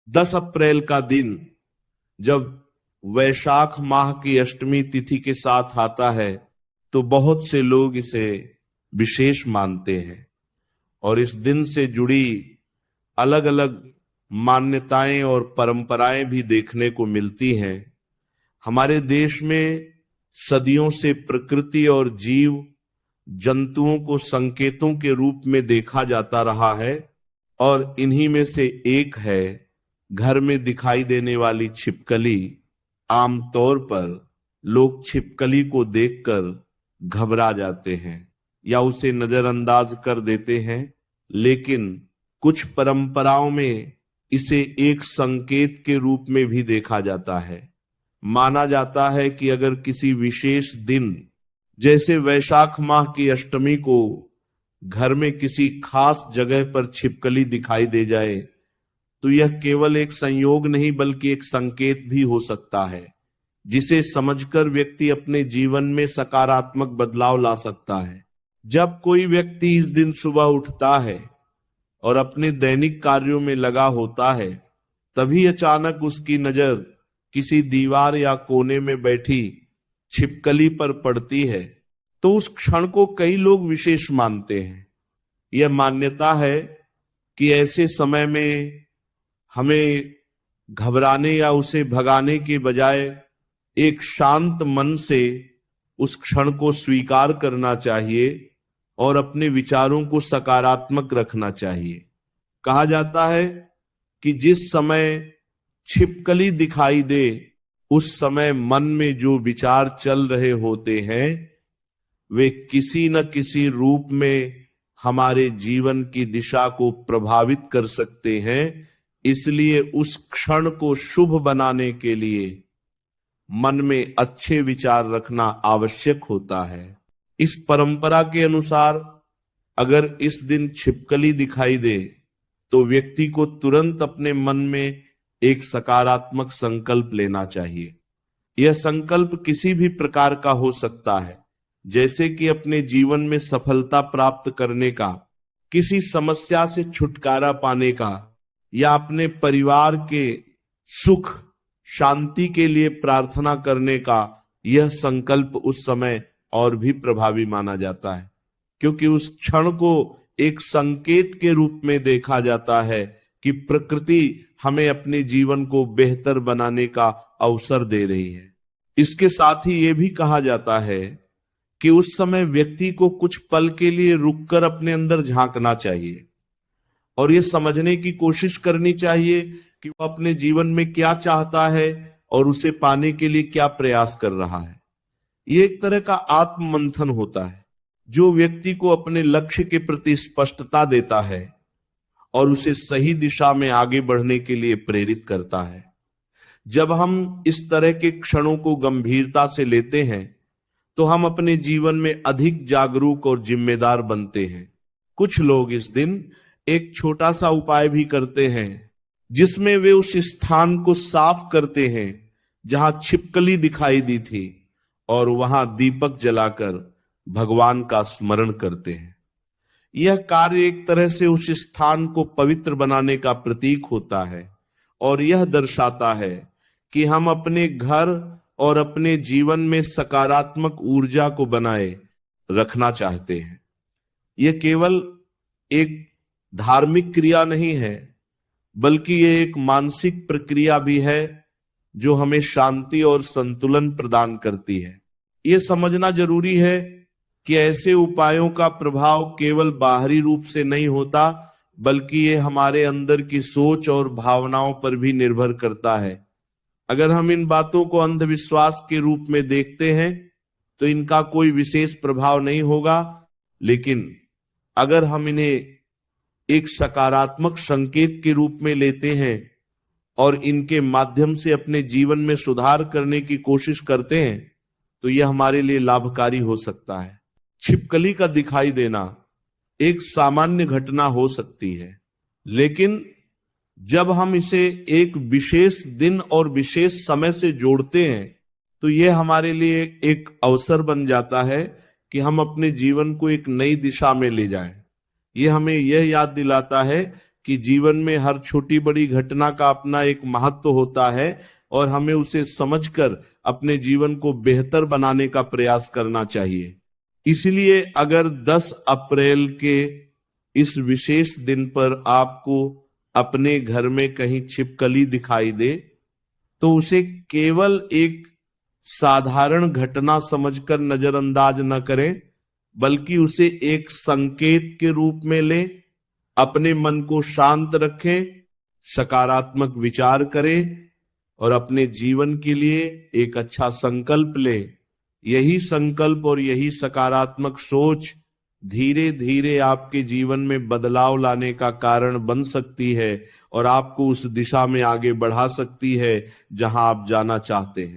10 अप्रैल का दिन जब वैशाख माह की अष्टमी तिथि के साथ आता है तो बहुत से लोग इसे विशेष मानते हैं और इस दिन से जुड़ी अलग अलग मान्यताएं और परंपराएं भी देखने को मिलती हैं। हमारे देश में सदियों से प्रकृति और जीव जंतुओं को संकेतों के रूप में देखा जाता रहा है और इन्हीं में से एक है घर में दिखाई देने वाली छिपकली। आमतौर पर लोग छिपकली को देखकर घबरा जाते हैं या उसे नजरअंदाज कर देते हैं, लेकिन कुछ परंपराओं में इसे एक संकेत के रूप में भी देखा जाता है। माना जाता है कि अगर किसी विशेष दिन जैसे वैशाख माह की अष्टमी को घर में किसी खास जगह पर छिपकली दिखाई दे जाए तो यह केवल एक संयोग नहीं बल्कि एक संकेत भी हो सकता है, जिसे समझकर व्यक्ति अपने जीवन में सकारात्मक बदलाव ला सकता है। जब कोई व्यक्ति इस दिन सुबह उठता है और अपने दैनिक कार्यों में लगा होता है, तभी अचानक उसकी नजर किसी दीवार या कोने में बैठी छिपकली पर पड़ती है तो उस क्षण को कई लोग विशेष मानते हैं। यह मान्यता है कि ऐसे समय में हमें घबराने या उसे भगाने के बजाय एक शांत मन से उस क्षण को स्वीकार करना चाहिए और अपने विचारों को सकारात्मक रखना चाहिए। कहा जाता है कि जिस समय छिपकली दिखाई दे उस समय मन में जो विचार चल रहे होते हैं वे किसी न किसी रूप में हमारे जीवन की दिशा को प्रभावित कर सकते हैं। इसलिए उस क्षण को शुभ बनाने के लिए मन में अच्छे विचार रखना आवश्यक होता है। इस परंपरा के अनुसार अगर इस दिन छिपकली दिखाई दे तो व्यक्ति को तुरंत अपने मन में एक सकारात्मक संकल्प लेना चाहिए। यह संकल्प किसी भी प्रकार का हो सकता है, जैसे कि अपने जीवन में सफलता प्राप्त करने का, किसी समस्या से छुटकारा पाने का या अपने परिवार के सुख शांति के लिए प्रार्थना करने का। यह संकल्प उस समय और भी प्रभावी माना जाता है क्योंकि उस क्षण को एक संकेत के रूप में देखा जाता है कि प्रकृति हमें अपने जीवन को बेहतर बनाने का अवसर दे रही है। इसके साथ ही यह भी कहा जाता है कि उस समय व्यक्ति को कुछ पल के लिए रुककर अपने अंदर झांकना चाहिए और ये समझने की कोशिश करनी चाहिए कि वो अपने जीवन में क्या चाहता है और उसे पाने के लिए क्या प्रयास कर रहा है। ये एक तरह का आत्म मंथन होता है जो व्यक्ति को अपने लक्ष्य के प्रति स्पष्टता देता है और उसे सही दिशा में आगे बढ़ने के लिए प्रेरित करता है। जब हम इस तरह के क्षणों को गंभीरता से लेते हैं तो हम अपने जीवन में अधिक जागरूक और जिम्मेदार बनते हैं। कुछ लोग इस दिन एक छोटा सा उपाय भी करते हैं जिसमें वे उस स्थान को साफ करते हैं जहां छिपकली दिखाई दी थी और वहां दीपक जलाकर भगवान का स्मरण करते हैं। यह कार्य एक तरह से उस स्थान को पवित्र बनाने का प्रतीक होता है और यह दर्शाता है कि हम अपने घर और अपने जीवन में सकारात्मक ऊर्जा को बनाए रखना चाहते हैं। यह केवल एक धार्मिक क्रिया नहीं है बल्कि यह एक मानसिक प्रक्रिया भी है जो हमें शांति और संतुलन प्रदान करती है। यह समझना जरूरी है कि ऐसे उपायों का प्रभाव केवल बाहरी रूप से नहीं होता बल्कि ये हमारे अंदर की सोच और भावनाओं पर भी निर्भर करता है। अगर हम इन बातों को अंधविश्वास के रूप में देखते हैं तो इनका कोई विशेष प्रभाव नहीं होगा, लेकिन अगर हम इन्हें एक सकारात्मक संकेत के रूप में लेते हैं और इनके माध्यम से अपने जीवन में सुधार करने की कोशिश करते हैं तो यह हमारे लिए लाभकारी हो सकता है। छिपकली का दिखाई देना एक सामान्य घटना हो सकती है, लेकिन जब हम इसे एक विशेष दिन और विशेष समय से जोड़ते हैं तो यह हमारे लिए एक अवसर बन जाता है कि हम अपने जीवन को एक नई दिशा में ले जाएं। यह हमें यह याद दिलाता है कि जीवन में हर छोटी बड़ी घटना का अपना एक महत्व होता है और हमें उसे समझकर अपने जीवन को बेहतर बनाने का प्रयास करना चाहिए। इसलिए अगर 10 अप्रैल के इस विशेष दिन पर आपको अपने घर में कहीं छिपकली दिखाई दे तो उसे केवल एक साधारण घटना समझकर नजरअंदाज न करें, बल्कि उसे एक संकेत के रूप में लें, अपने मन को शांत रखें, सकारात्मक विचार करें और अपने जीवन के लिए एक अच्छा संकल्प लें। यही संकल्प और यही सकारात्मक सोच धीरे धीरे आपके जीवन में बदलाव लाने का कारण बन सकती है और आपको उस दिशा में आगे बढ़ा सकती है जहां आप जाना चाहते हैं।